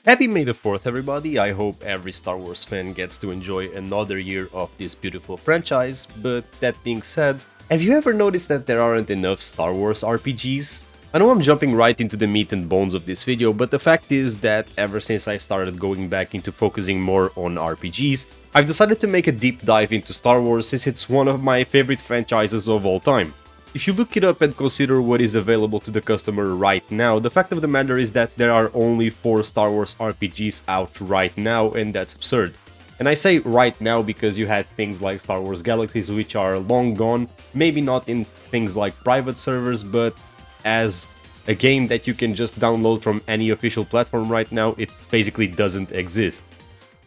Happy May the 4th, everybody. I hope every Star Wars fan gets to enjoy another year of this beautiful franchise, but that being said, have you ever noticed that there aren't enough Star Wars RPGs? I know I'm jumping right into the meat and bones of this video, but the fact is that ever since I started going back into focusing more on RPGs, I've decided to make a deep dive into Star Wars since it's one of my favorite franchises of all time. If you look it up and consider what is available to the customer right now, the fact of the matter is that there are only 4 Star Wars RPGs out right now, and that's absurd. And I say right now because you had things like Star Wars Galaxies which are long gone, maybe not in things like private servers, but as a game that you can just download from any official platform right now, it basically doesn't exist.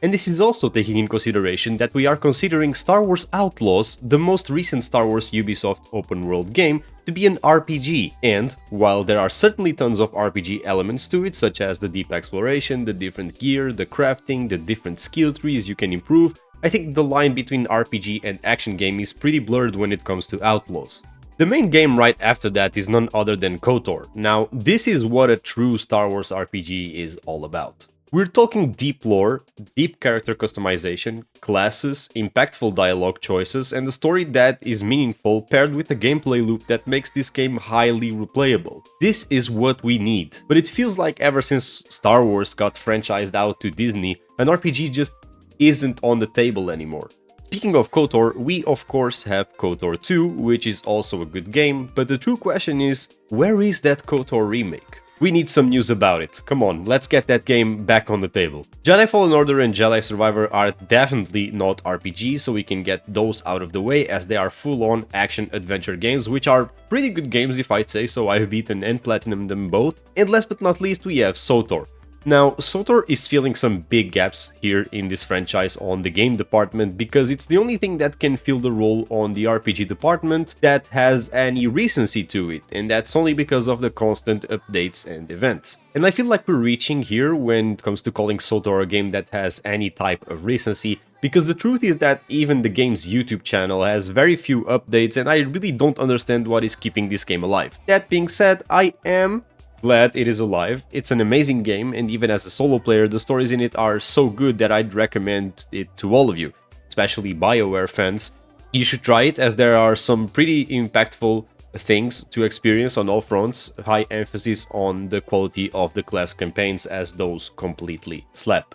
And this is also taking in consideration that we are considering Star Wars Outlaws, the most recent Star Wars Ubisoft open world game, to be an RPG. And while there are certainly tons of RPG elements to it, such as the deep exploration, the different gear, the crafting, the different skill trees you can improve, I think the line between RPG and action game is pretty blurred when it comes to Outlaws. The main game right after that is none other than KOTOR. Now, this is what a true Star Wars RPG is all about. We're talking deep lore, deep character customization, classes, impactful dialogue choices, and a story that is meaningful paired with a gameplay loop that makes this game highly replayable. This is what we need. But it feels like ever since Star Wars got franchised out to Disney, an RPG just isn't on the table anymore. Speaking of KOTOR, we of course have KOTOR 2, which is also a good game, but the true question is, where is that KOTOR remake? We need some news about it. Come on, let's get that game back on the table. Jedi Fallen Order and Jedi Survivor are definitely not RPGs, so we can get those out of the way as they are full-on action-adventure games, which are pretty good games if I'd say so. I've beaten and platinumed them both. And last but not least, we have SWTOR. Now, SWTOR is filling some big gaps here in this franchise on the game department because it's the only thing that can fill the role on the RPG department that has any recency to it, and that's only because of the constant updates and events. And I feel like we're reaching here when it comes to calling SWTOR a game that has any type of recency, because the truth is that even the game's YouTube channel has very few updates, and I really don't understand what is keeping this game alive. That being said, I am glad it is alive. It's an amazing game, and even as a solo player, the stories in it are so good that I'd recommend it to all of you, especially BioWare fans. You should try it as there are some pretty impactful things to experience on all fronts, high emphasis on the quality of the class campaigns as those completely slap.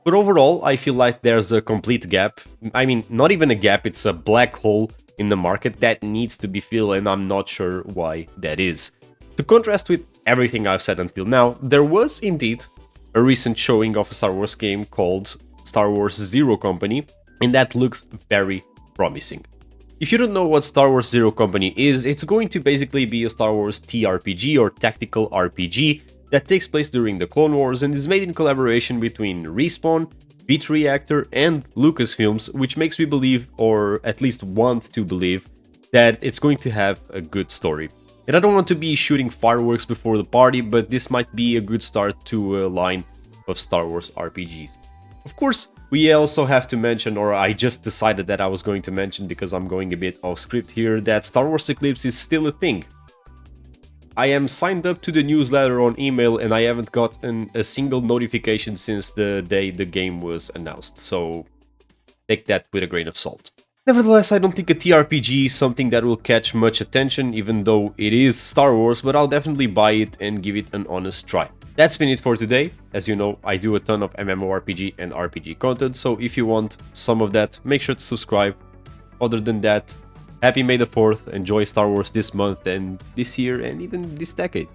But overall, I feel like there's a complete gap. I mean, not even a gap, it's a black hole in the market that needs to be filled, and I'm not sure why that is. To contrast with everything I've said until now, there was indeed a recent showing of a Star Wars game called Star Wars Zero Company, and that looks very promising. If you don't know what Star Wars Zero Company is, it's going to basically be a Star Wars TRPG or tactical RPG that takes place during the Clone Wars and is made in collaboration between Respawn, Beat Reactor and Lucasfilms, which makes me believe, or at least want to believe, that it's going to have a good story. And I don't want to be shooting fireworks before the party, but this might be a good start to a line of Star Wars RPGs. Of course, we also have to mention, or I just decided that I was going to mention because I'm going a bit off script here, that Star Wars Eclipse is still a thing. I am signed up to the newsletter on email and I haven't gotten a single notification since the day the game was announced, so take that with a grain of salt. Nevertheless, I don't think a TRPG is something that will catch much attention, even though it is Star Wars, but I'll definitely buy it and give it an honest try. That's been it for today. As you know, I do a ton of MMORPG and RPG content, so if you want some of that, make sure to subscribe. Other than that, happy May the 4th, enjoy Star Wars this month and this year and even this decade.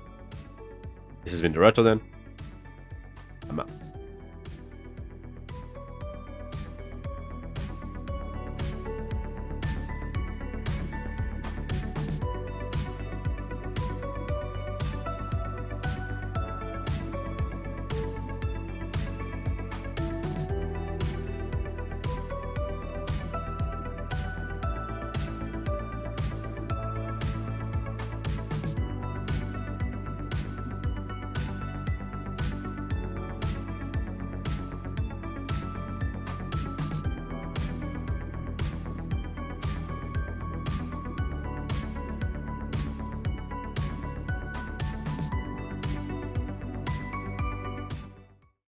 This has been the Retro then. I'm out.